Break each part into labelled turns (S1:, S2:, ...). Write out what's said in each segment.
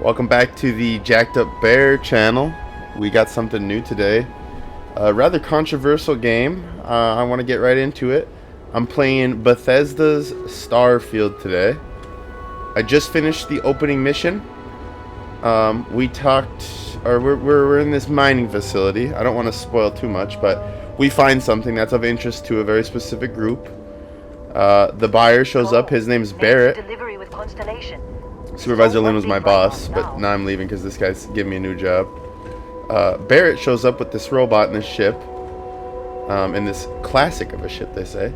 S1: Welcome back to the Jacked Up Bear channel. We got something new today. A rather controversial game. I want to get right into it. I'm playing Bethesda's Starfield today. I just finished the opening mission. We're in this mining facility. I don't want to spoil too much, but we find something that's of interest to a very specific group. The buyer shows up. His name's Barrett.
S2: Delivery with Constellation.
S1: Supervisor Lynn was my boss, but now I'm leaving because this guy's giving me a new job. Barrett shows up with this robot in this ship, in this classic of a ship, they say,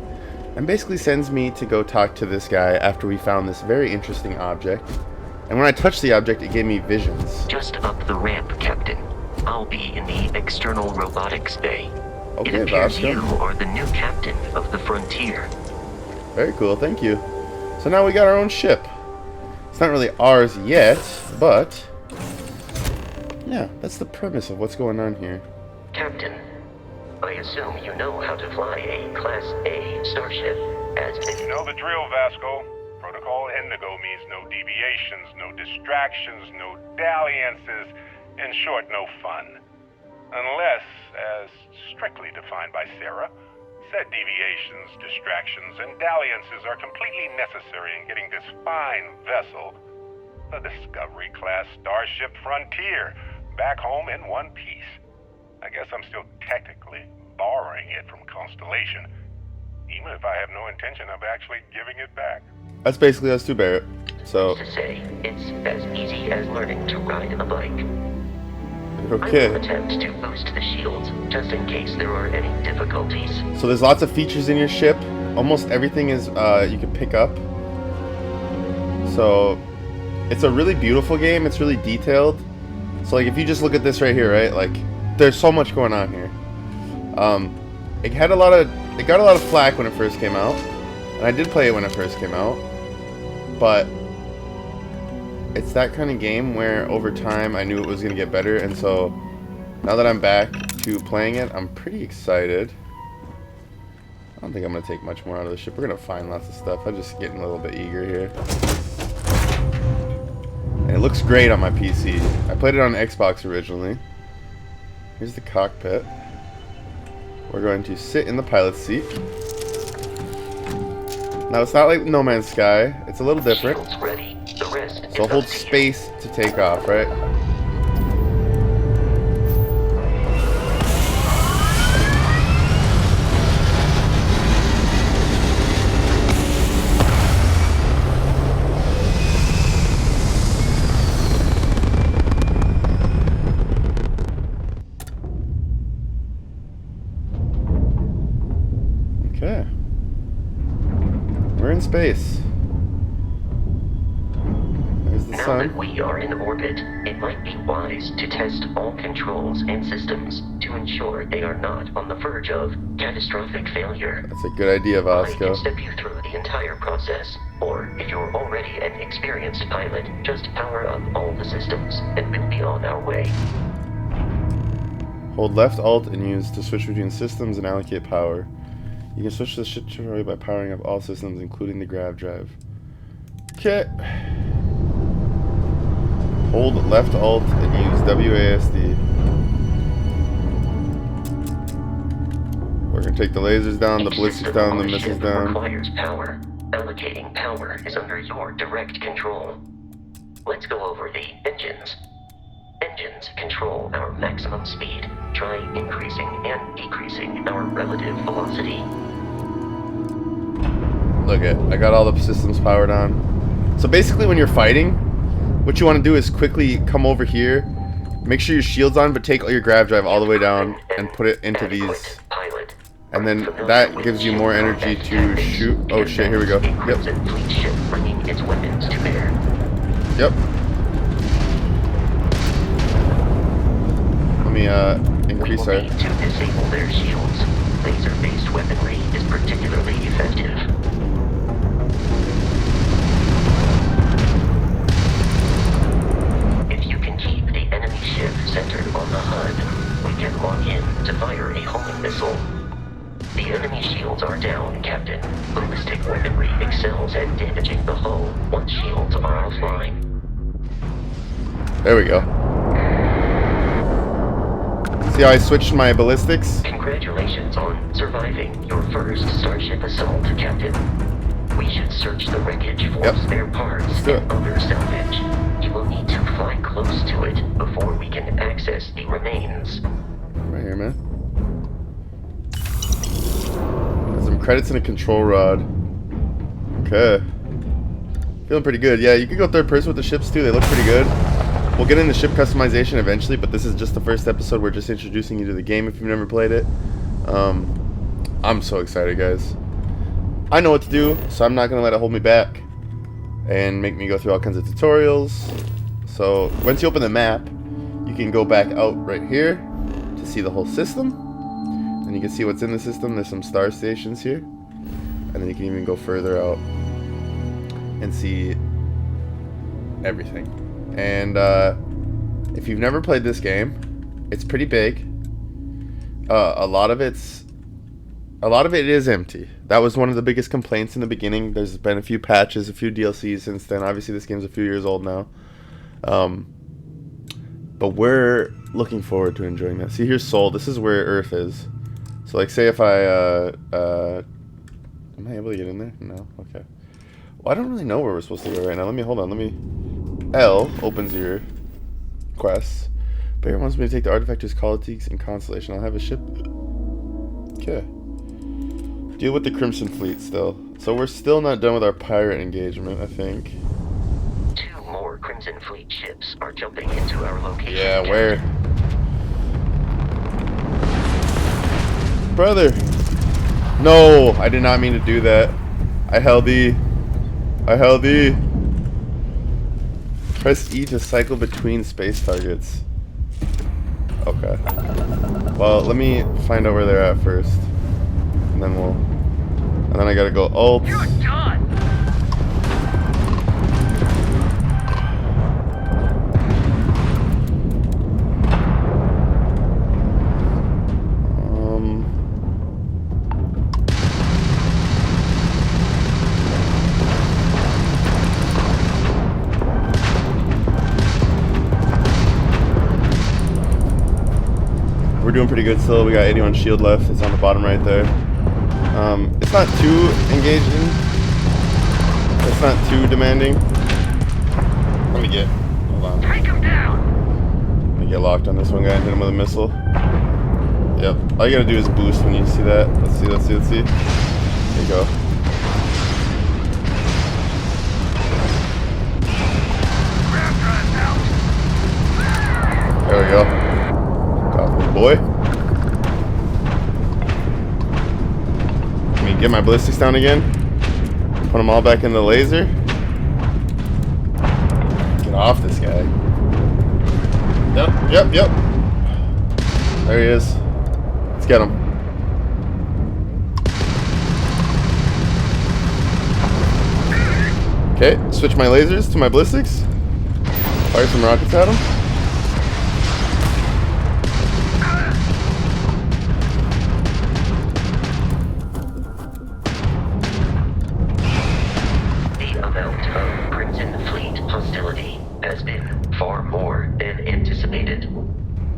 S1: and basically sends me to go talk to this guy after we found this very interesting object. And when I touched the object, it gave me visions.
S3: Just up the ramp, Captain. I'll be in the external robotics bay.
S1: Okay,
S3: it appears
S1: Vasco.
S3: you are the new captain of the Frontier.
S1: Very cool, thank you. So now we got our own ship. It's not really ours yet, but yeah, that's the premise of what's going on here.
S3: Captain, I assume you know how to fly a Class A starship, as
S4: You know the drill, Vasco. Protocol Indigo means no deviations, no distractions, no dalliances, in short, no fun. Unless, as strictly defined by Sarah, said deviations, distractions, and dalliances are completely necessary in getting this fine vessel, the Discovery-class Starship Frontier, back home in one piece. I guess I'm still technically borrowing it from Constellation, even if I have no intention of actually giving it back.
S1: That's basically us two, Barrett. So,
S3: to say, it's as easy as learning to ride a bike. I will
S1: okay.
S3: attempt to boost the shields, just in case there are any difficulties.
S1: So there's lots of features in your ship. Almost everything is you can pick up. So it's a really beautiful game. It's really detailed. So like if you just look at this right here, right? Like there's so much going on here. It got a lot of flack when it first came out, and I did play it when it first came out. But it's that kind of game where over time I knew it was gonna get better, and so now that I'm back to playing it, I'm pretty excited. I don't think I'm gonna take much more out of the ship. We're gonna find lots of stuff. I'm just getting a little bit eager here. And it looks great on my PC. I played it on Xbox originally. Here's the cockpit. We're going to sit in the pilot's seat. Now it's not like No Man's Sky. It's a little different.
S3: Shields ready. The rest
S1: So
S3: is
S1: hold
S3: up to you.
S1: space to take off, right? Okay. We're in space. There's the
S3: Now
S1: sun.
S3: that we are in orbit, it might be wise to test all controls and systems to ensure they are not on the verge of catastrophic failure.
S1: That's a good idea,
S3: I
S1: Vasco.
S3: can step you through the entire process, or if you're already an experienced pilot, just power up all the systems, and we'll be on our way.
S1: Hold left alt and use to switch between systems and allocate power. You can switch the ship to by powering up all systems, including the grav drive. Okay. Hold left alt and use WASD. We're gonna take the lasers down, the
S3: Each
S1: ballistics
S3: system
S1: down,
S3: on
S1: the
S3: the
S1: missiles
S3: ship
S1: down.
S3: requires power. Allocating power is under your direct control. Let's go over the engines. Engines control our maximum speed. Try increasing and decreasing our relative velocity.
S1: Look at, I got all the systems powered on. So basically when you're fighting, what you want to do is quickly come over here, make sure your shield's on, but take your grav drive all the way down and put it into these.
S3: Pilot.
S1: And then that gives you more energy to shoot. Oh shit, here we go. Yep.
S3: Crimson Fleet ship bringing its weapons to bear.
S1: Yep. Let me increase
S3: We
S1: our...
S3: will need to disable their shields. Laser-based weaponry is particularly effective. If you can keep the enemy ship centered on the HUD, we can lock in to fire a homing missile. The enemy shields are down, Captain. Ballistic weaponry excels at damaging the hull once shields are offline.
S1: There we go. See how I switched my ballistics?
S3: Congratulations on surviving your first Starship assault, Captain. We should search the wreckage for spare parts and other salvage. You will need to fly close to it before we can access the remains.
S1: Right here, man. There's some credits and a control rod. Okay. Feeling pretty good. Yeah, you can go third person with the ships too. They look pretty good. We'll get into ship customization eventually, but this is just the first episode. We're just introducing you to the game if you've never played it. I'm so excited, guys. I know what to do, so I'm not going to let it hold me back and make me go through all kinds of tutorials. So once you open the map, you can go back out right here to see the whole system. And you can see what's in the system. There's some star stations here. And then you can even go further out and see everything. And if you've never played this game, it's pretty big. A lot of it is empty. That was one of the biggest complaints in the beginning. There's been a few patches, a few DLCs since then. Obviously, this game's a few years old now. But we're looking forward to enjoying that. See, here's Sol. This is where Earth is. So, like, say if I, am I able to get in there? No? Okay. Well, I don't really know where we're supposed to go right now. Hold on. L opens your quests. Bear wants me to take the artifactors, colleagues, and Constellation. I'll have a ship. Okay. Deal with the Crimson Fleet still. So we're still not done with our pirate engagement, I think.
S3: 2 more Crimson Fleet ships are jumping into our location.
S1: Yeah, where? Brother! No! I did not mean to do that. I held E. Press E to cycle between space targets. Okay. Well, let me find out where they're at first. And then I gotta go alt.
S3: You're done.
S1: We're doing pretty good still. We got 81 shield left. It's on the bottom right there. It's not too engaging. It's not too demanding. Hold on.
S3: Take him down.
S1: Let me get locked on this one guy and hit him with a missile. Yep. All you gotta do is boost when you see that. Let's see. There you go. There we go. Copy, boy. Let me get my ballistics down again. Put them all back in the laser. Get off this guy. Yep. There he is. Let's get him. Okay, switch my lasers to my ballistics. Fire some rockets at him.
S3: The amount of Crimson Fleet hostility has been far more than anticipated.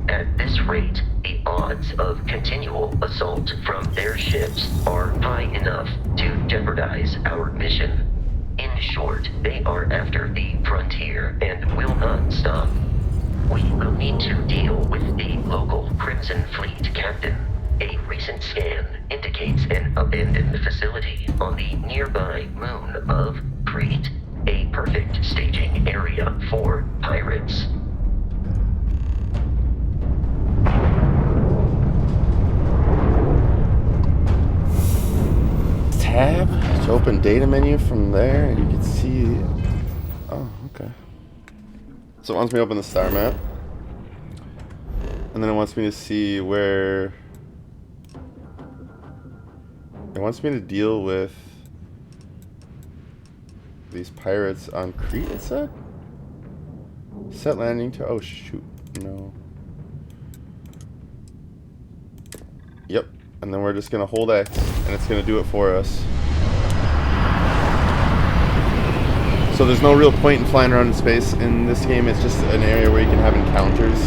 S3: At this rate, the odds of continual assault from their ships are high enough to jeopardize our mission. In short, they are after the frontier and will not stop. We will need to deal with the local Crimson Fleet captain. A recent scan indicates an abandoned facility on the nearby moon of Crete, a perfect staging area for pirates.
S1: Tab to open data menu from there, and you can see. Oh, okay. So it wants me to open the star map, and then it wants me to see where. It wants me to deal with these pirates on Crete. It said. Set landing to. Oh shoot! No. Yep. And then we're just gonna hold X, and it's gonna do it for us. So there's no real point in flying around in space in this game. It's just an area where you can have encounters.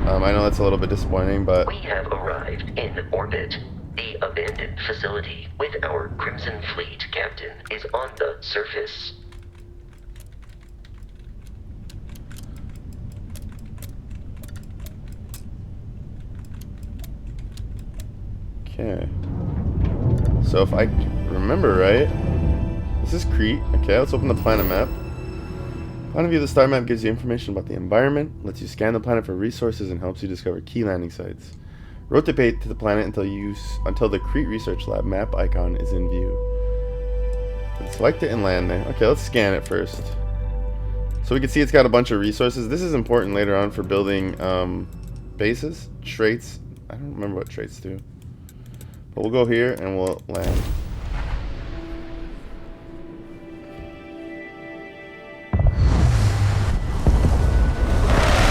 S1: I know that's a little bit disappointing, but...
S3: We have arrived in orbit. The abandoned facility with our Crimson Fleet captain is on the surface.
S1: Okay. So if I remember right, this is Crete. Okay, let's open the planet map. Planet view of the star map gives you information about the environment, lets you scan the planet for resources, and helps you discover key landing sites. Rotate to the planet until the Crete Research Lab map icon is in view. Select it and land there. Okay, let's scan it first. So we can see it's got a bunch of resources. This is important later on for building bases, traits. I don't remember what traits do. But we'll go here and we'll land.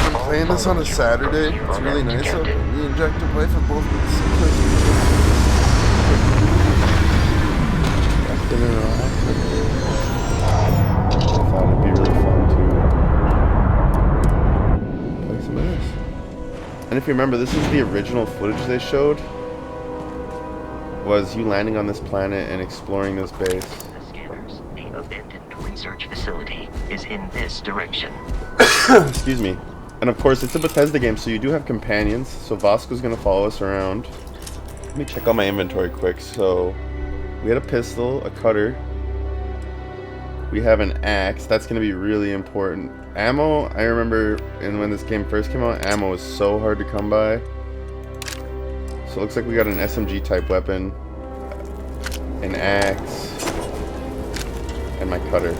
S1: I'm playing this on a Saturday. It's really nice. So we inject a life of both of us. I thought it'd be really fun to play some of this. And if you remember, this is the original footage they showed. Was you landing on this planet and exploring this base.
S3: The scanners, the abandoned research facility, is in this direction.
S1: Excuse me. And of course, it's a Bethesda game, so you do have companions. So Vasco's gonna follow us around. Let me check out my inventory quick. So we had a pistol, a cutter. We have an axe. That's gonna be really important. Ammo, I remember when this game first came out, ammo was so hard to come by. So it looks like we got an SMG type weapon, an axe, and my cutter.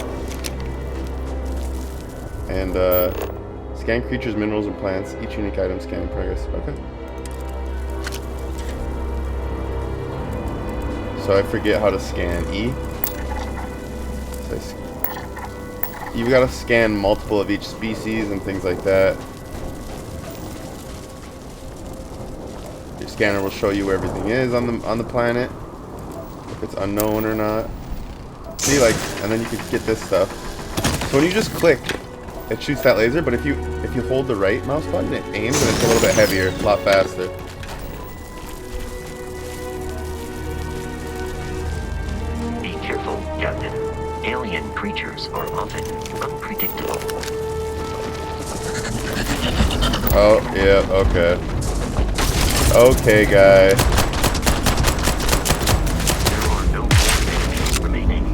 S1: And scan creatures, minerals, and plants. Each unique item scanning progress. Okay. So I forget how to scan. E? So you've got to scan multiple of each species and things like that. Your scanner will show you where everything is on the planet, if it's unknown or not. See, like, and then you can get this stuff. So when you just click, it shoots that laser. But if you hold the right mouse button, it aims and it's a little bit heavier, a lot faster.
S3: Be careful, Captain. Alien creatures are often unpredictable.
S1: Oh, yeah, okay. Okay, guy.
S3: There are no more enemies remaining.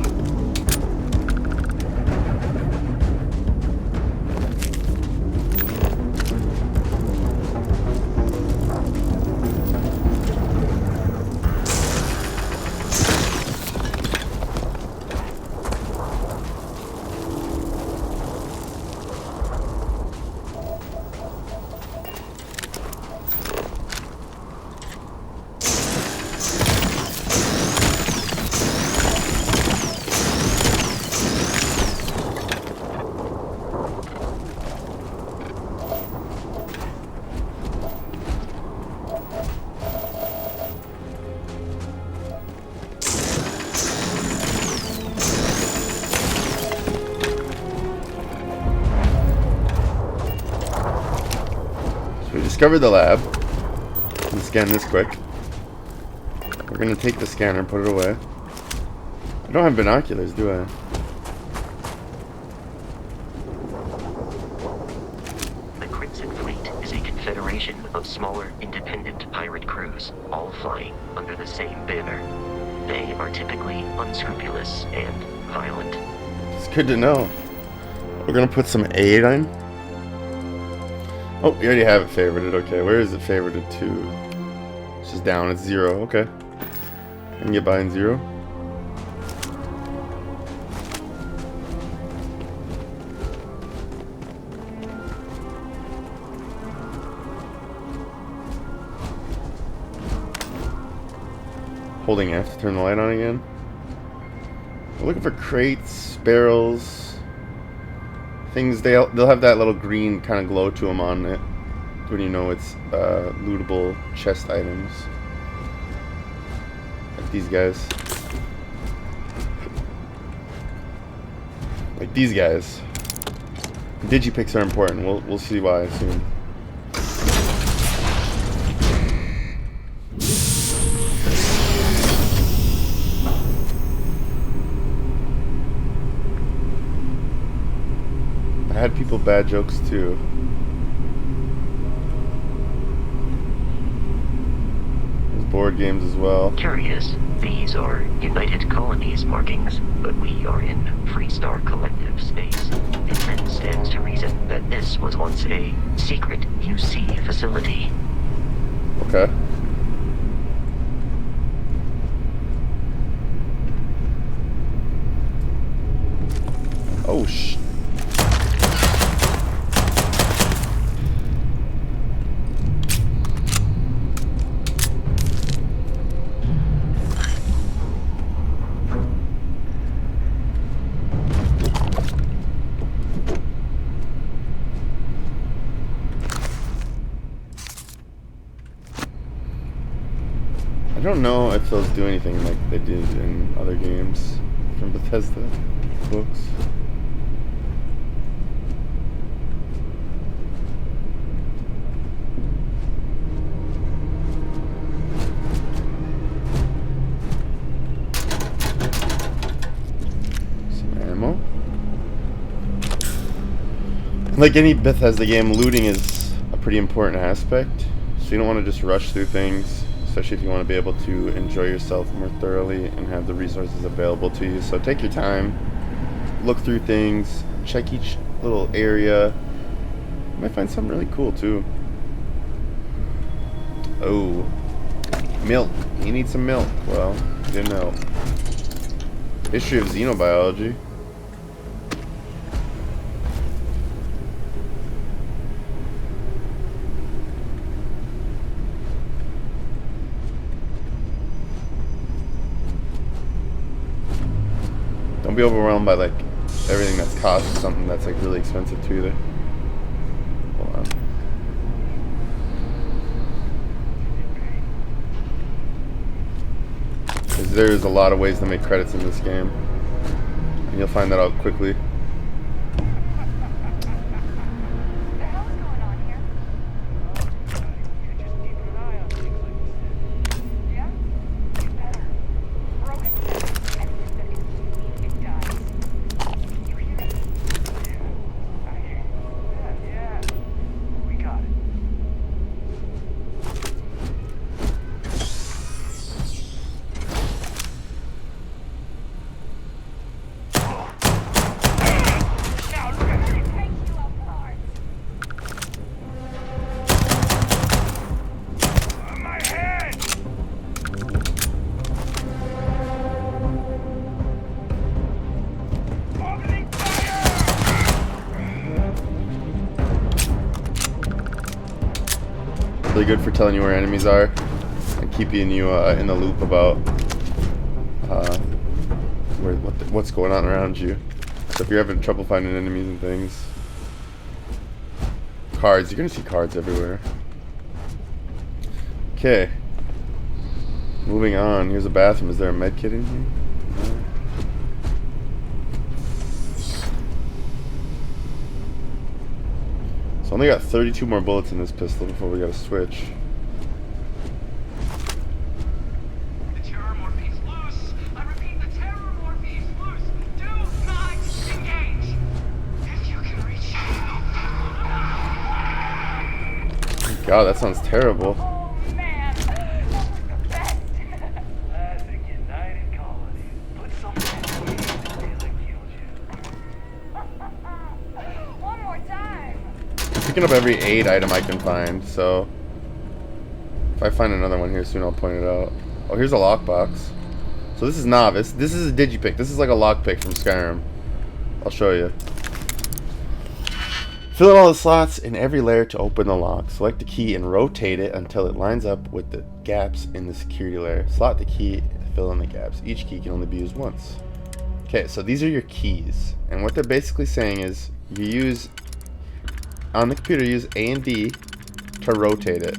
S1: Discovered the lab. Let's scan this quick. We're gonna take the scanner and put it away. I don't have binoculars, do I?
S3: The Crimson Fleet is a confederation of smaller, independent pirate crews, all flying under the same banner. They are typically unscrupulous and violent.
S1: It's good to know. We're gonna put some aid on. Oh, you already have it favorited. Okay, where is it favorited to? It's just down. It's 0. Okay. I can get by in 0. Holding F to turn the light on again. We're looking for crates, barrels. Things they'll have that little green kind of glow to them on it when you know it's lootable chest items, like these guys. Like these guys. Digipicks are important. We'll see why soon. I had people bad jokes too. There's board games as well.
S3: Curious. These are United Colonies markings, but we are in Freestar Collective space. It then stands to reason that this was once a secret UC facility.
S1: Okay. Oh, I don't know if those do anything like they did in other games from Bethesda books. Some ammo. Like any Bethesda game, looting is a pretty important aspect, so you don't want to just rush through things. Especially if you want to be able to enjoy yourself more thoroughly and have the resources available to you. So take your time, look through things, check each little area. You might find something really cool too. Oh, milk. You need some milk. Well, you didn't know. History of xenobiology. Don't be overwhelmed by like everything that's cost something that's like really expensive too either. Hold on. Because there's a lot of ways to make credits in this game. And you'll find that out quickly. Really good for telling you where enemies are and keeping you in the loop about what's going on around you. So if you're having trouble finding enemies and things, cards, you're gonna see cards everywhere. Okay, moving on. Here's a bathroom. Is there a med kit in here? No. So only got 32 more bullets in this pistol before we gotta switch.
S2: The terror morphine's loose. I repeat, the terror morphine's loose. Do not engage. If you can reach.
S1: God, that sounds terrible.
S2: Oh man, that was the best. Classic United Colonies. Put something in the that killed you. One more time.
S1: Picking up every aid item I can find, so if I find another one here soon, I'll point it out. Oh, here's a lockbox. So this is novice. This is a digipick. This is like a lockpick from Skyrim. I'll show you. Fill in all the slots in every layer to open the lock. Select the key and rotate it until it lines up with the gaps in the security layer. Slot the key to fill in the gaps. Each key can only be used once. Okay, so these are your keys. And what they're basically saying is you use, on the computer, use A and D to rotate it.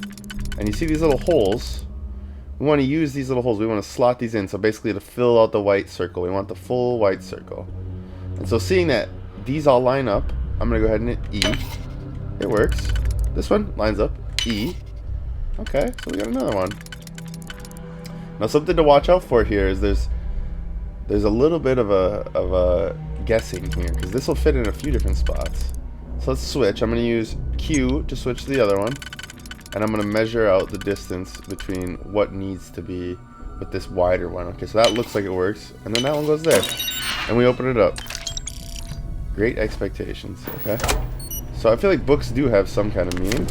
S1: And you see these little holes? We want to use these little holes. We want to slot these in. So basically to fill out the white circle. We want the full white circle. And so seeing that these all line up, I'm gonna go ahead and hit E. It works. This one lines up. E. Okay, so we got another one. Now something to watch out for here is there's a little bit of a guessing here, because this will fit in a few different spots. So let's switch. I'm going to use Q to switch to the other one, and I'm going to measure out the distance between what needs to be with this wider one. Okay, so that looks like it works, and then that one goes there, and we open it up. Great expectations. Okay, so I feel like books do have some kind of meaning,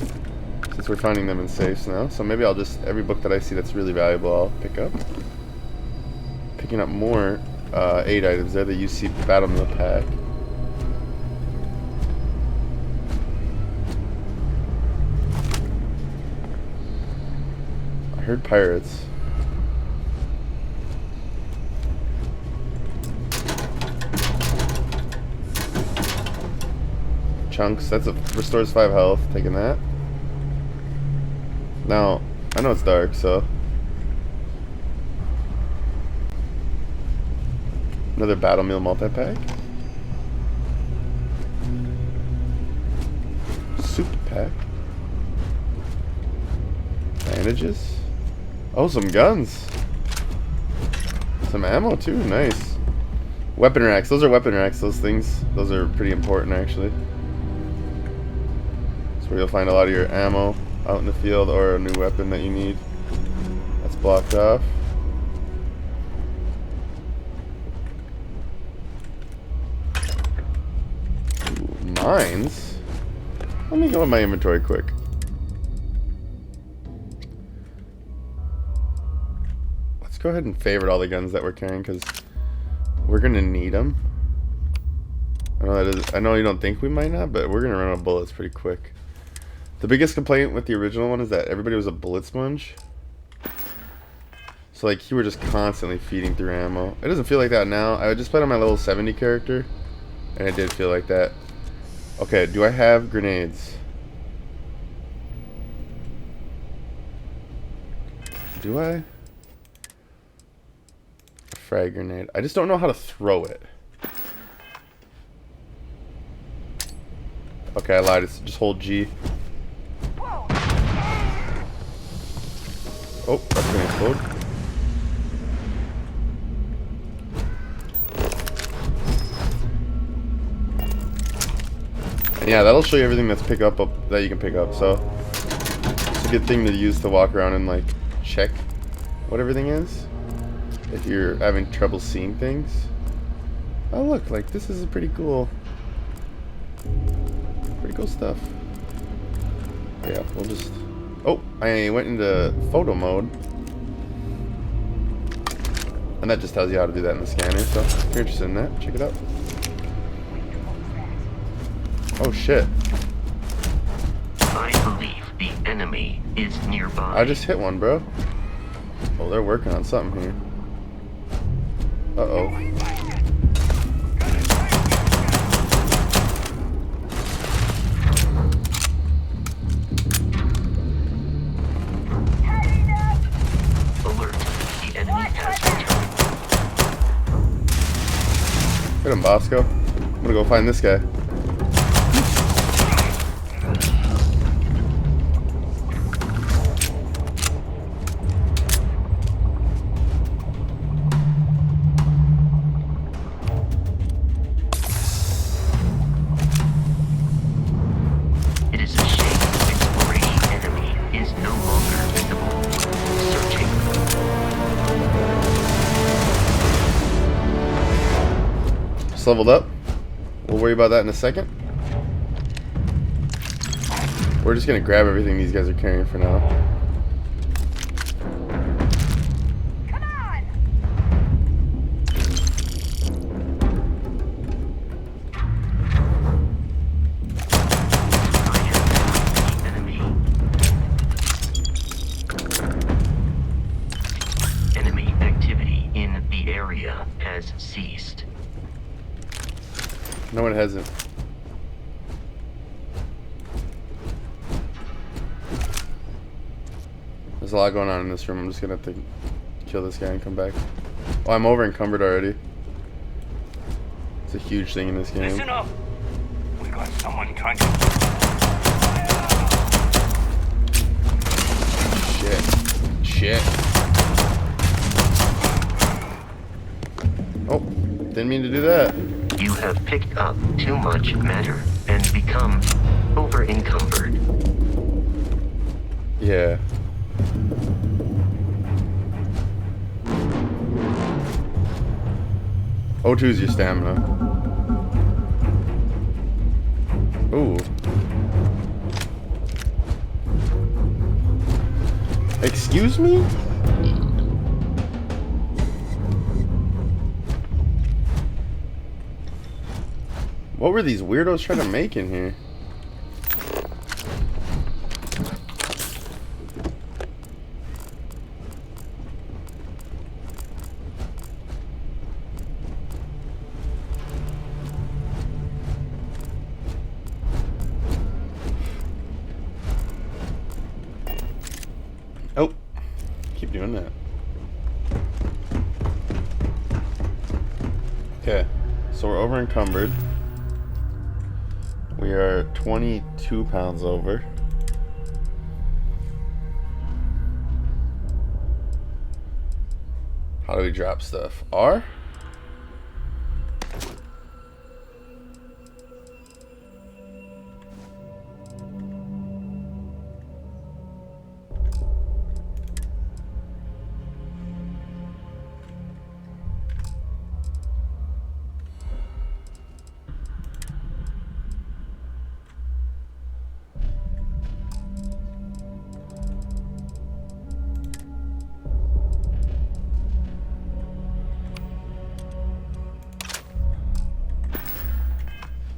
S1: since we're finding them in safes now. So maybe I'll just, every book that I see that's really valuable, I'll pick up. Picking up more 8 items there, the UC Battle Meal Pack. I heard pirates. Chunks, that's a restores 5 health, taking that. Now, I know it's dark, so another Battle Meal multi-pack. Soup pack. Bandages. Oh, some guns. Some ammo too, nice. Weapon racks, those are weapon racks, those things. Those are pretty important actually. That's where you'll find a lot of your ammo out in the field, or a new weapon that you need. That's blocked off. Mines? Let me go in my inventory quick. Let's go ahead and favorite all the guns that we're carrying, because we're gonna need them. I know you don't think we might not, but we're gonna run out of bullets pretty quick. The biggest complaint with the original one is that everybody was a bullet sponge. So like, you were just constantly feeding through ammo. It doesn't feel like that now. I just played on my level 70 character, and it did feel like that. Okay, do I have grenades? Do I? A frag grenade. I just don't know how to throw it. Okay, I lied. It's just hold G. Oh, that's gonna explode. And yeah, that'll show you everything that's that you can pick up. So it's a good thing to use to walk around and like check what everything is if you're having trouble seeing things. Oh look, like this is a pretty cool stuff. Yeah, we'll just. Oh, I went into photo mode. And that just tells you how to do that in the scanner, so if you're interested in that, check it out. Oh shit.
S3: I believe the enemy is nearby.
S1: I just hit one, bro. Oh, they're working on something here. Uh-oh. Hit him, Bosco. I'm gonna go find this guy.
S3: It is a shame its gray enemy is no longer visible. Searching.
S1: Just leveled up. We'll worry about that in a second. We're just gonna grab everything these guys are carrying for now.
S2: Come on!
S3: Enemy activity in the area has ceased.
S1: No, it hasn't. There's a lot going on in this room. I'm just gonna have to kill this guy and come back. Oh, I'm over encumbered already. It's a huge thing in this game.
S5: Listen up.
S4: got someone kind of...
S1: Shit. Oh, didn't mean to do that.
S3: You have picked up too much matter and become over-encumbered.
S1: Yeah. O2 is your stamina. Ooh. Excuse me? What were these weirdos trying to make in here? Oh, keep doing that. Okay, so we're over encumbered. We are 22 pounds over. How do we drop stuff? R?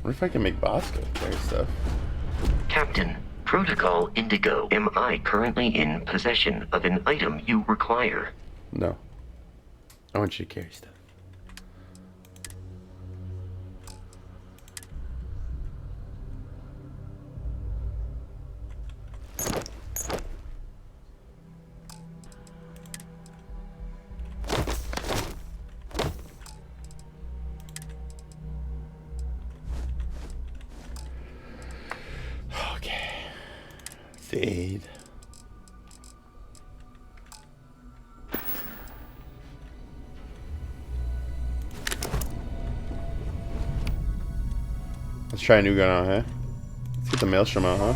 S1: What if I can make Bosco carry stuff?
S3: Captain, Protocol Indigo, am I currently in possession of an item you require?
S1: No. I want you to carry stuff. Okay. Fade. Let's try a new gun out, huh? Let's get the Maelstrom out, huh?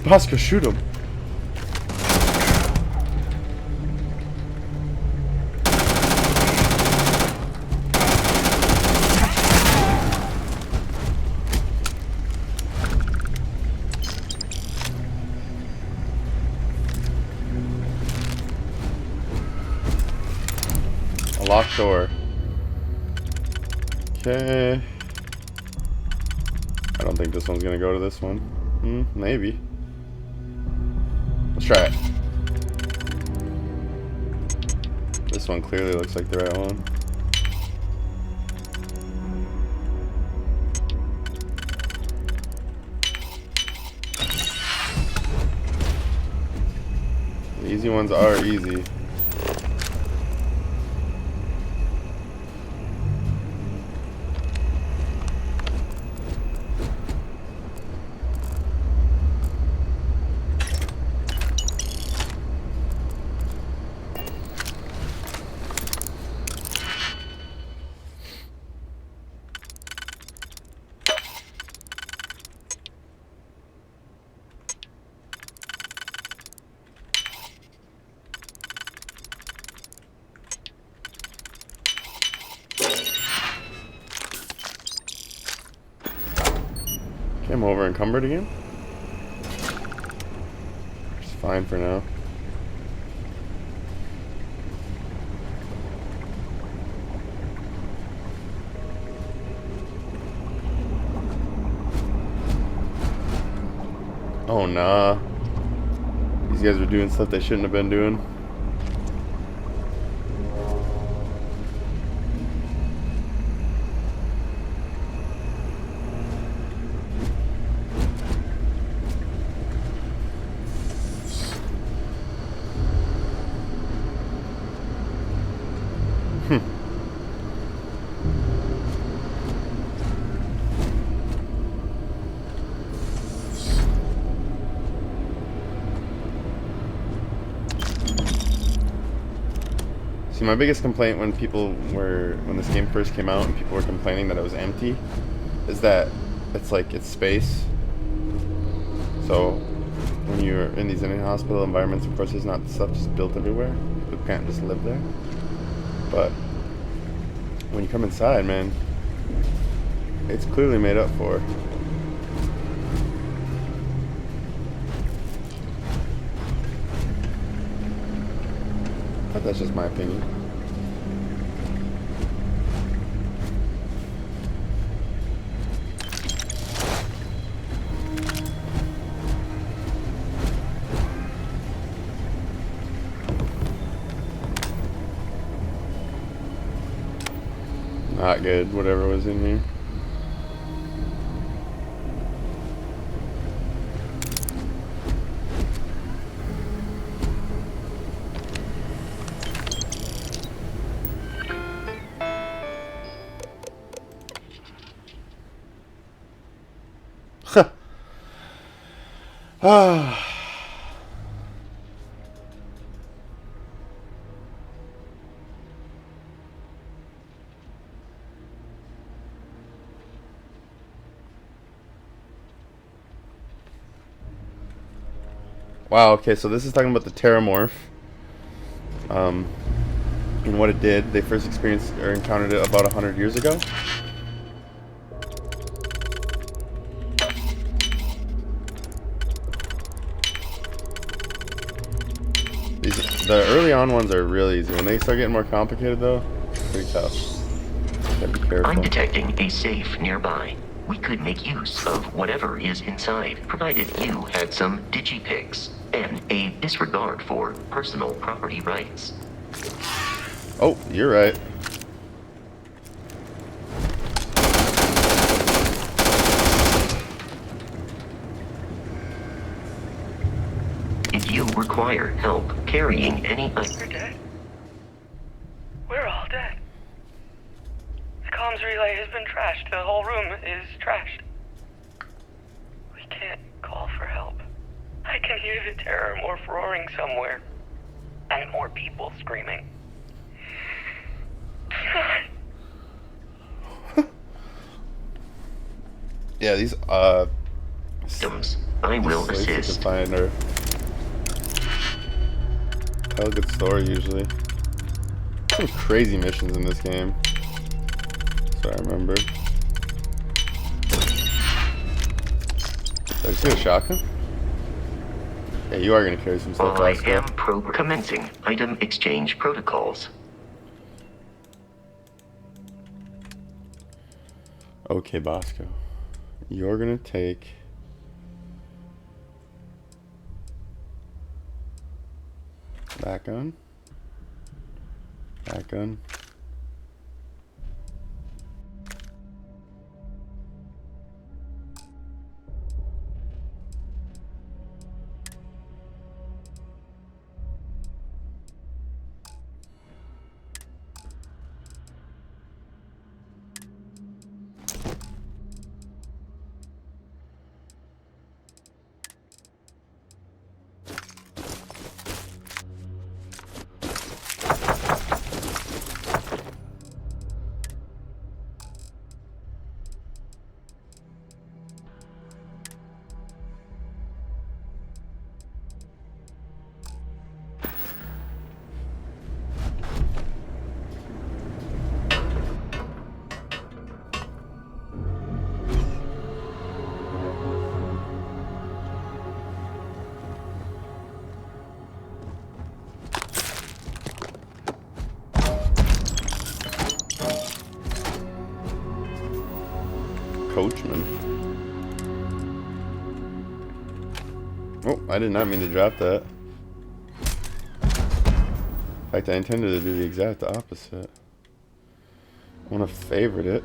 S1: Bosco, shoot him. A locked door. Okay. I don't think this one's gonna go to this one. Maybe. Let's try it. This one clearly looks like the right one. The easy ones are easy. Okay, I'm over encumbered again. It's fine for now. Oh nah. These guys were doing stuff they shouldn't have been doing. See, my biggest complaint when this game first came out and people were complaining that it was empty, is that it's like it's space. So when you're in these in-hospital environments, of course, there's not stuff just built everywhere. You can't just live there. But when you come inside, man, it's clearly made up for. But that's just my opinion. Not good, whatever was in here. Ah. Wow, okay, so this is talking about the Terramorph. And what it did. They first experienced or encountered it about 100 years ago. The early on ones are real easy. When they start getting more complicated, though, it's pretty tough. Gotta be careful.
S3: I'm detecting a safe nearby. We could make use of whatever is inside, provided you had some digipics and a disregard for personal property rights.
S1: Oh, you're right.
S3: If you require help carrying any...
S2: You're dead. We're all dead. The comms relay has been trashed. The whole room is trashed. We can't call for help. I can hear the Terramorph roaring somewhere. And more people screaming.
S1: Yeah, these
S3: Systems. I will assist.
S1: Find or tell a good story usually. Some crazy missions in this game. So I remember. Did I just get a shotgun? Yeah, you are gonna carry some stuff.
S3: I am commencing item exchange protocols.
S1: Okay, Bosco. You're gonna take that gun. That gun. Coachman. Oh, I did not mean to drop that. In fact, I intended to do the exact opposite. I want to favorite it.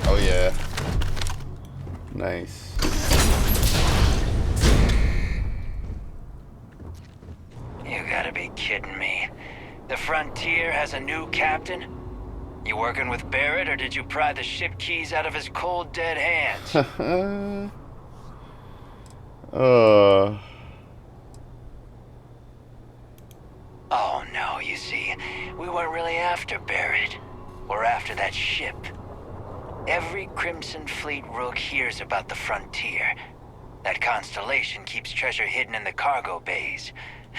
S1: Oh yeah. Nice.
S5: You gotta be kidding me. The Frontier has a new captain? You working with Barrett, or did you pry the ship keys out of his cold, dead hands?
S1: Uh.
S5: Oh no, you see, we weren't really after Barrett. We're after that ship. Every Crimson Fleet rook hears about the frontier. That Constellation keeps treasure hidden in the cargo bays.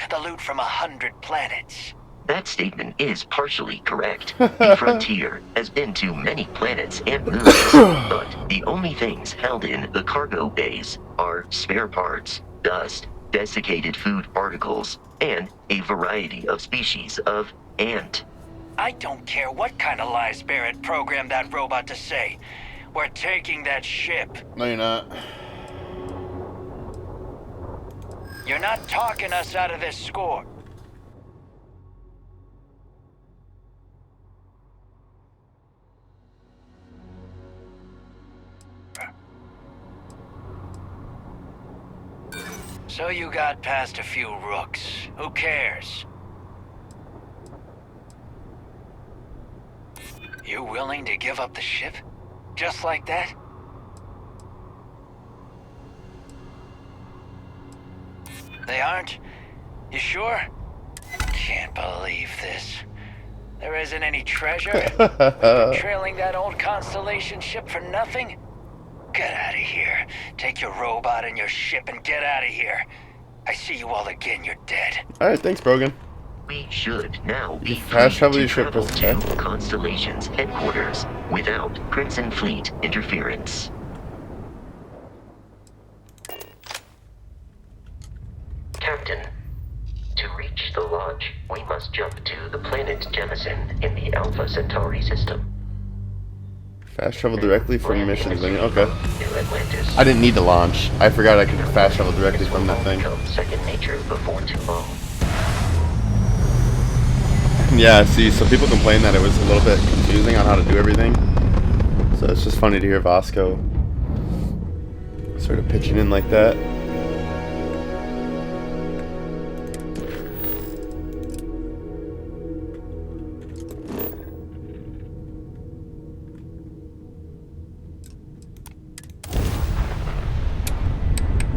S5: The loot from 100 planets.
S3: That statement is partially correct. The frontier has been to many planets and moons, but the only things held in the cargo bays are spare parts, dust, desiccated food particles, and a variety of species of ant.
S5: I don't care what kind of lies Barrett programmed that robot to say. We're taking that ship.
S1: No, you're not.
S5: You're not talking us out of this score. So you got past a few rooks. Who cares? You willing to give up the ship? Just like that? They aren't? You sure? Can't believe this. There isn't any treasure? We've been trailing that old Constellation ship for nothing? Get out of here. Take your robot and your ship and get out of here. I see you all again, you're dead.
S1: Alright, thanks, Brogan.
S3: We should now be
S1: Fast
S3: free
S1: travel
S3: to
S1: your ship,
S3: travel
S1: press
S3: to
S1: F.
S3: Constellation's headquarters without Crimson Fleet interference. Captain, to reach the lodge, we must jump to the planet Jemison in the Alpha Centauri system.
S1: Fast travel directly from
S3: Landing
S1: missions.
S3: is
S1: Okay.
S3: New Atlantis.
S1: I didn't need to launch. I forgot I could fast travel directly from that thing.
S3: Become second nature before too long.
S1: Yeah, see, so people complain that it was a little bit confusing on how to do everything. So it's just funny to hear Vasco sort of pitching in like that.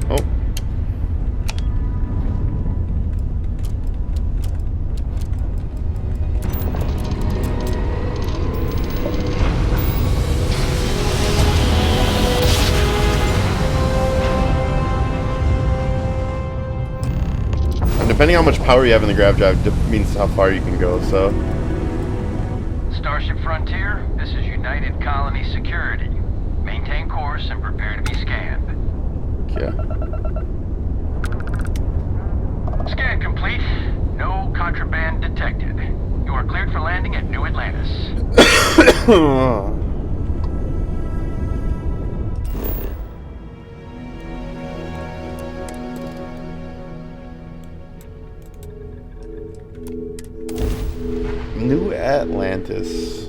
S1: Oh. And depending on how much power you have in the grav drive means how far you can go, so.
S6: Starship Frontier, this is United Colony Security. Maintain course and prepare to be scanned.
S1: Yeah.
S6: Scan complete. No contraband detected. You are cleared for landing at New Atlantis.
S1: New Atlantis.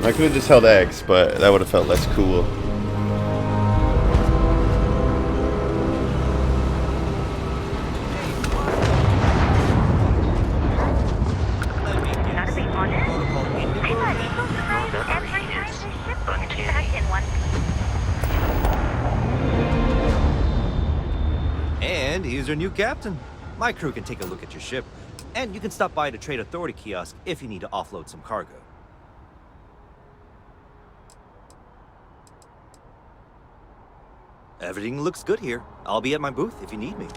S1: I could have just held X, but that would have felt less cool.
S7: Gotta be honest, I'm a little surprised every time this ship was back in one piece.
S8: And here's your new captain. My crew can take a look at your ship, and you can stop by the Trade Authority kiosk if you need to offload some cargo. Everything looks good here. I'll be at my booth if you need me.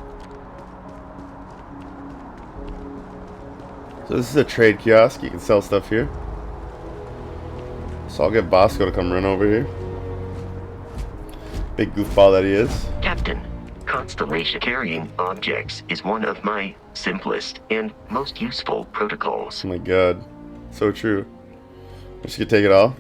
S1: So this is a trade kiosk. You can sell stuff here. So I'll get Bosco to come run over here. Big goofball that he is.
S3: Captain, Constellation carrying objects is one of my simplest and most useful protocols.
S1: Oh my god. So true. Just gonna take it all.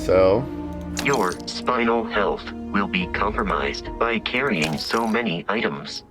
S1: So,
S3: Your spinal health will be compromised by carrying so many items.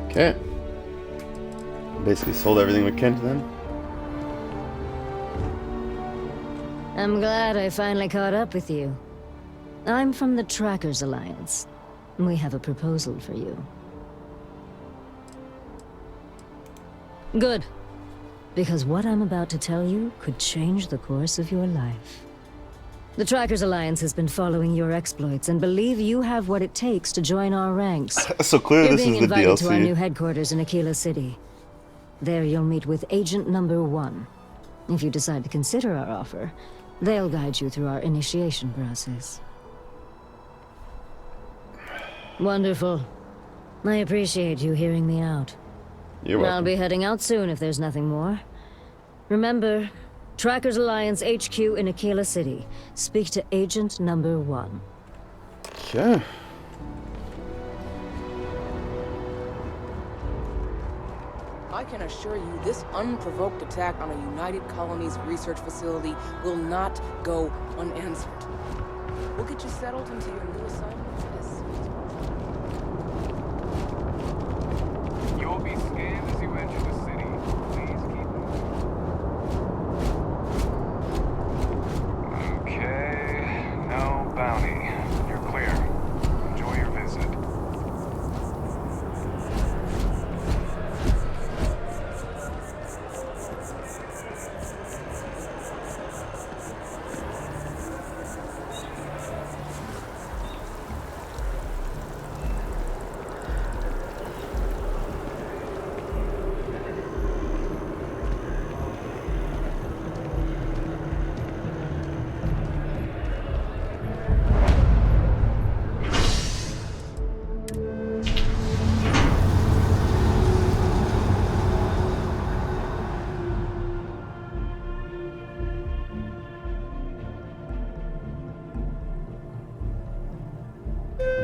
S1: okay. Basically sold everything we can to them.
S9: I'm glad I finally caught up with you. I'm from the Trackers Alliance. We have a proposal for you. Good. Because what I'm about to tell you could change the course of your life. The Trackers Alliance has been following your exploits and believe you have what it takes to join our ranks.
S1: So clearly
S9: You're
S1: this
S9: being
S1: is the
S9: invited to our new
S1: DLC.
S9: headquarters in Aquila City. There you'll meet with Agent Number 1. If you decide to consider our offer, they'll guide you through our initiation process. Wonderful. I appreciate you hearing me out.
S1: You're
S9: I'll
S1: welcome.
S9: be heading out soon if there's nothing more. Remember, Trackers Alliance HQ in Aquila City. Speak to Agent Number 1.
S1: Okay.
S10: I can assure you this unprovoked attack on a United Colonies research facility will not go unanswered. We'll get you settled into your new assignment as soon as possible.
S6: You'll be scanned as you enter the city. Please keep moving. Okay, no bounty. You're clear. Enjoy your visit.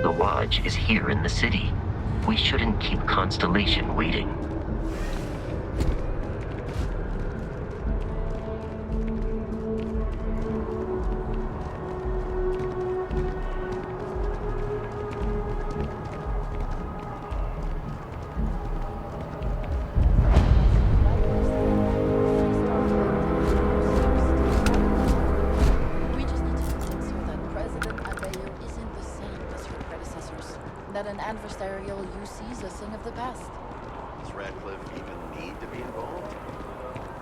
S3: The Lodge is here in the city. We shouldn't keep Constellation waiting.
S11: We just need to make sure that President Abeyo isn't the same as her predecessors. That an adversarial UC is a thing of the past.
S12: Does Radcliffe even need to be involved?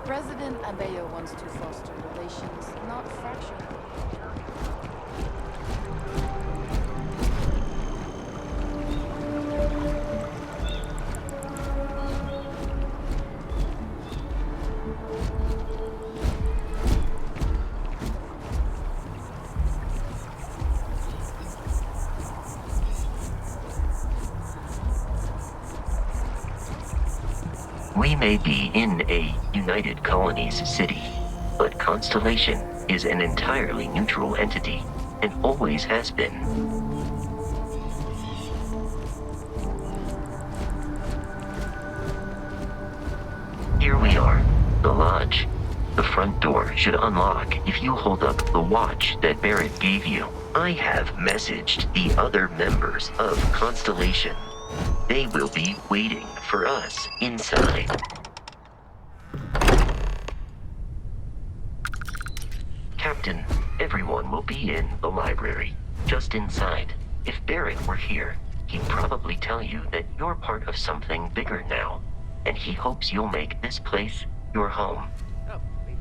S11: President Abeyo wants to foster relations, not fracture them.
S3: We may be in a United Colonies city, but Constellation is an entirely neutral entity, and always has been. Here we are, the Lodge. The front door should unlock if you hold up the watch that Barrett gave you. I have messaged the other members of Constellation. They will be waiting for us inside. Captain, everyone will be in the library, just inside. If Barrett were here, he'd probably tell you that you're part of something bigger now, and he hopes you'll make this place your home.
S12: Oh, please.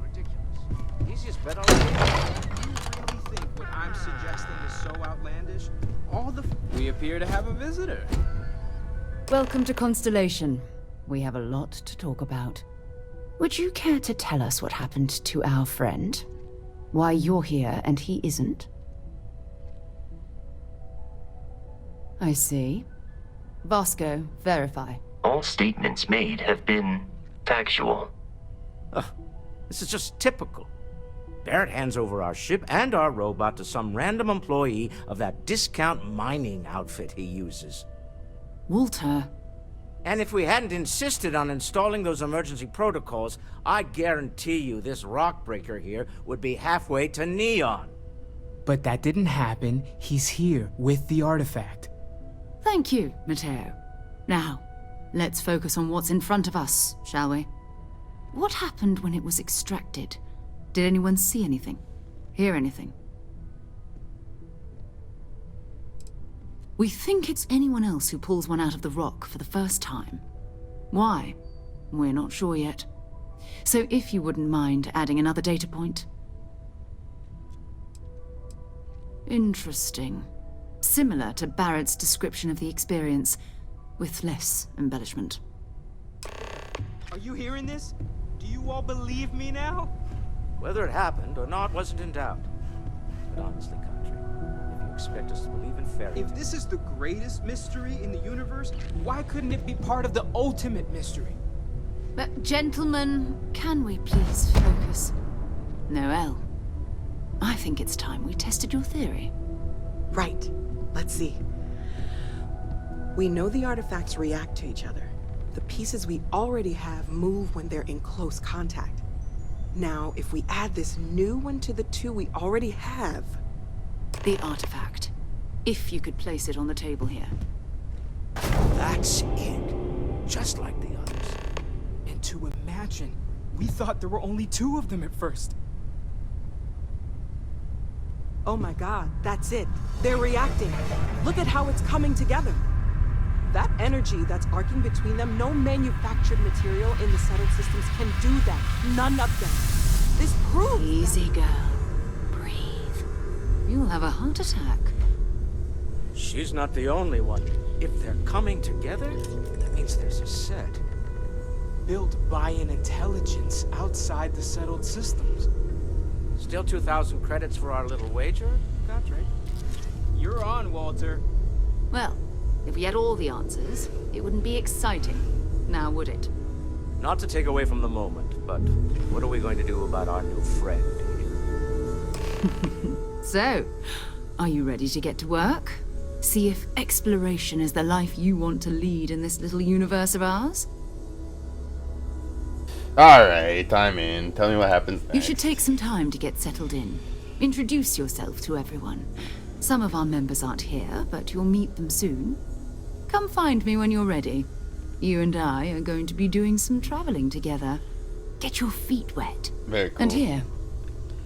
S12: Ridiculous. He's just bet on it.
S13: You really think what I'm suggesting is so outlandish? We appear to have a visitor.
S14: Welcome to Constellation. We have a lot to talk about. Would you care to tell us what happened to our friend? Why you're here and he isn't? I see. Vasco, verify.
S3: All statements made have been factual.
S15: This is just typical. Barrett hands over our ship and our robot to some random employee of that discount mining outfit he uses.
S14: Walter.
S15: And if we hadn't insisted on installing those emergency protocols, I guarantee you this rock breaker here would be halfway to Neon.
S13: But that didn't happen. He's here with the artifact.
S14: Thank you, Matteo. Now, let's focus on what's in front of us, shall we? What happened when it was extracted? Did anyone see anything? Hear anything? We think it's anyone else who pulls one out of the rock for the first time. Why? We're not sure yet. So if you wouldn't mind adding another data point. Interesting. Similar to Barrett's description of the experience, with less embellishment.
S13: Are you hearing this? Do you all believe me now?
S15: Whether it happened or not wasn't in doubt. But honestly, Country, if you expect us to believe in fairy tales...
S13: If this is the greatest mystery in the universe, why couldn't it be part of the ultimate mystery?
S14: But gentlemen, can we please focus? Noel, I think it's time we tested your theory.
S16: Right. Let's see. We know the artifacts react to each other. The pieces we already have move when they're in close contact. Now, if we add this new one to the two we already have...
S14: The artifact. If you could place it on the table here.
S15: That's it. Just like the others.
S13: And to imagine, we thought there were only 2 of them at first.
S16: Oh my god, that's it. They're reacting. Look at how it's coming together. That energy that's arcing between them, no manufactured material in the settled systems can do that. None of them. This proves
S14: Easy, girl. Breathe. You'll have a heart attack.
S15: She's not the only one. If they're coming together, that means there's a set.
S13: Built by an intelligence outside the settled systems.
S15: Still 2,000 credits for our little wager, Godfrey?
S13: You're on, Walter.
S14: Well, if we had all the answers, it wouldn't be exciting. Now, would it?
S15: Not to take away from the moment, but what are we going to do about our new friend here?
S14: So, are you ready to get to work? See if exploration is the life you want to lead in this little universe of ours?
S1: Alright, I'm in. Tell me what happens next.
S14: You should take some time to get settled in. Introduce yourself to everyone. Some of our members aren't here, but you'll meet them soon. Come find me when you're ready. You and I are going to be doing some traveling together. Get your feet wet.
S1: Very cool.
S14: And here,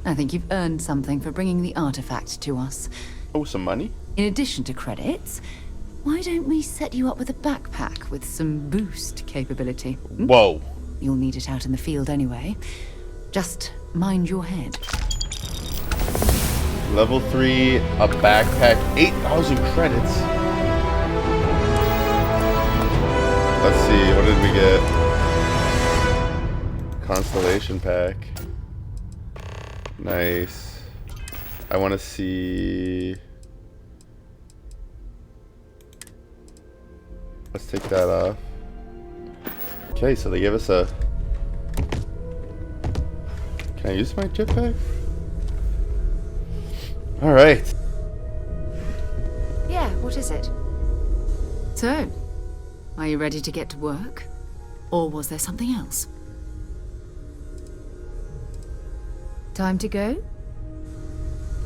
S14: I think you've earned something for bringing the artifact to us.
S1: Oh, some money?
S14: In addition to credits, why don't we set you up with a backpack with some boost capability?
S1: Whoa.
S14: You'll need it out in the field anyway. Just mind your head.
S1: Level 3, a backpack, 8,000 credits. Let's see, what did we get? Constellation pack. Nice. I want to see... Let's take that off. Okay, so they give us a... Can I use my jetpack? Alright.
S14: Yeah, what is it? So, are you ready to get to work? Or was there something else? Time to go?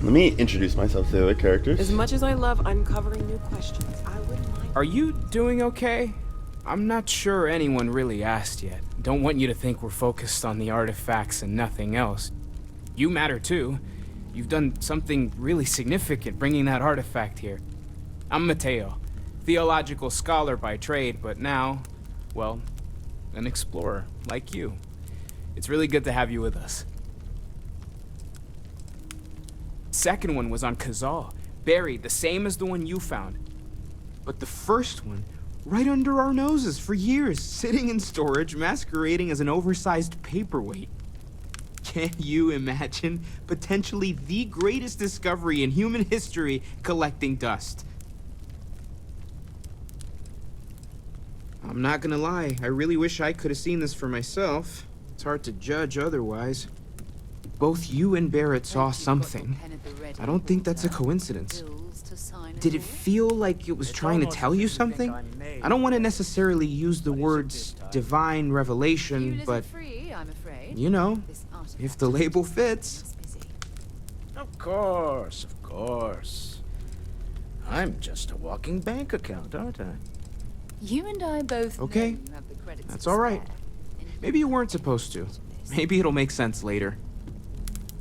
S1: Let me introduce myself to the other characters.
S16: As much as I love uncovering new questions, I wouldn't mind...
S13: Are you doing okay? I'm not sure anyone really asked yet. Don't want you to think we're focused on the artifacts and nothing else. You matter too. You've done something really significant bringing that artifact here. I'm Matteo, theological scholar by trade, but now, well, an explorer like you. It's really good to have you with us. Second one was on Kazal, buried the same as the one you found. But the first one, right under our noses for years, sitting in storage, masquerading as an oversized paperweight. Can you imagine potentially the greatest discovery in human history collecting dust? I'm not gonna lie, I really wish I could have seen this for myself. It's hard to judge otherwise. Both you and Barrett saw something. I don't think that's a coincidence. Did it feel like it was trying to tell you something? I don't want to necessarily use the words divine revelation, but you know, if the label fits.
S15: Of course, of course. I'm just a walking bank account, aren't I?
S14: You and I both
S13: Okay,
S14: know you have the credits
S13: that's
S14: to
S13: all right.
S14: spare.
S13: Maybe you weren't supposed to. Maybe it'll make sense later.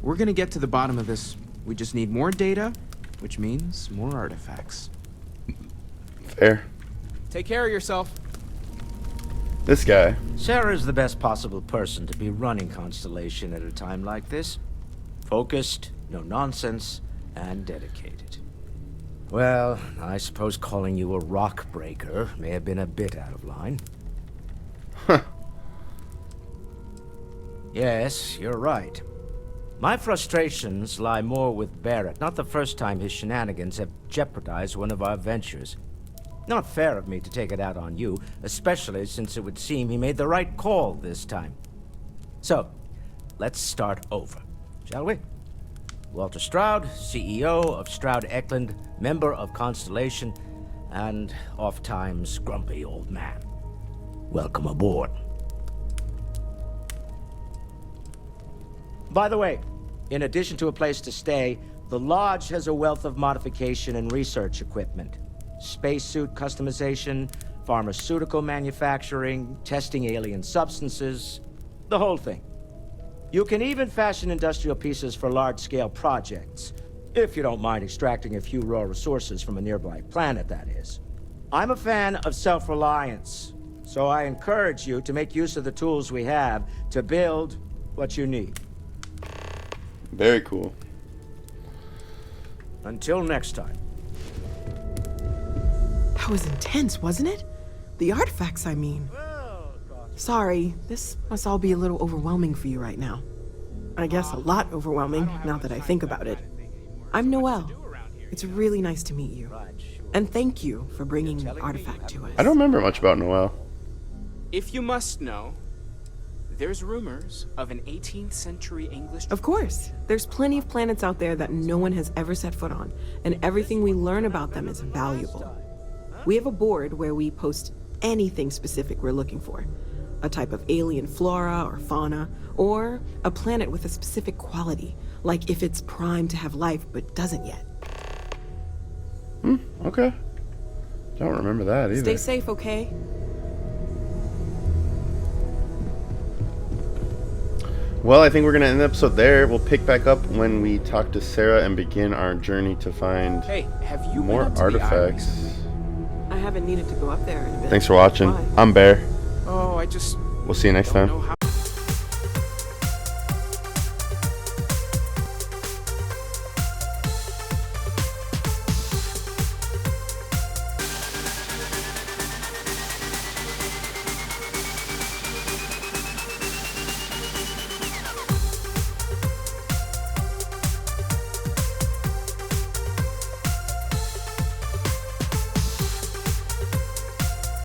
S13: We're gonna get to the bottom of this. We just need more data, which means more artifacts.
S1: Fair.
S13: Take care of yourself.
S1: This guy.
S15: Sarah's the best possible person to be running Constellation at a time like this. Focused, no nonsense, and dedicated. Well, I suppose calling you a rock breaker may have been a bit out of line.
S1: Huh.
S15: Yes, you're right. My frustrations lie more with Barrett. Not the first time his shenanigans have jeopardized one of our ventures. Not fair of me to take it out on you, especially since it would seem he made the right call this time. So, let's start over, shall we? Walter Stroud, CEO of Stroud Eklund, member of Constellation, and oft-times grumpy old man. Welcome aboard. By the way, in addition to a place to stay, the Lodge has a wealth of modification and research equipment. Spacesuit customization, pharmaceutical manufacturing, testing alien substances, the whole thing. You can even fashion industrial pieces for large-scale projects, if you don't mind extracting a few raw resources from a nearby planet, that is. I'm a fan of self-reliance, so I encourage you to make use of the tools we have to build what you need.
S1: Very cool.
S15: Until next time.
S16: That was intense, wasn't it? The artifacts, I mean. Sorry, this must all be a little overwhelming for you right now. I guess a lot overwhelming, now that I think about it. I'm Noelle. It's really nice to meet you. And thank you for bringing the artifact to us.
S1: I don't remember much about Noelle.
S13: If you must know, there's rumors of an 18th century English...
S16: Of course. There's plenty of planets out there that no one has ever set foot on, and everything we learn about them is valuable. We have a board where we post anything specific we're looking for. A type of alien flora or fauna, or a planet with a specific quality, like if it's primed to have life but doesn't yet.
S1: Okay. Don't remember that either.
S16: Stay safe, okay?
S1: Well, I think we're going to end the episode there. We'll pick back up when we talk to Sarah and begin our journey to find more artifacts.
S16: I haven't needed to go up there in a bit.
S1: Thanks for watching.
S16: Why?
S1: I'm Bear.
S13: Oh, I just...
S1: We'll see you next time.